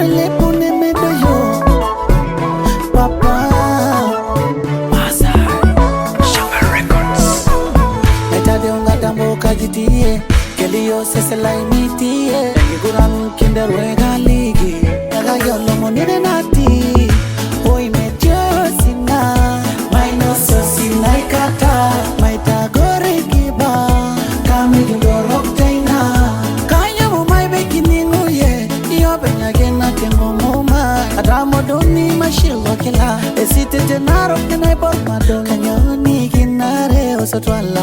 le pune medo yo Papa Mazar Sugar Records Metade unga tambo kajitie Kelio sese laimitie Giguran kinder wega ligi Naga yolo monire nati Hoi metyo sina Maino so sina ikata Maita gore kiba Kami gindorok taina Kaya mo may begini nguye Iyo benyagena tengo moma Adamo doni mashilo kila Esite tenaro kenay por madon Kanyoni kinare osotwala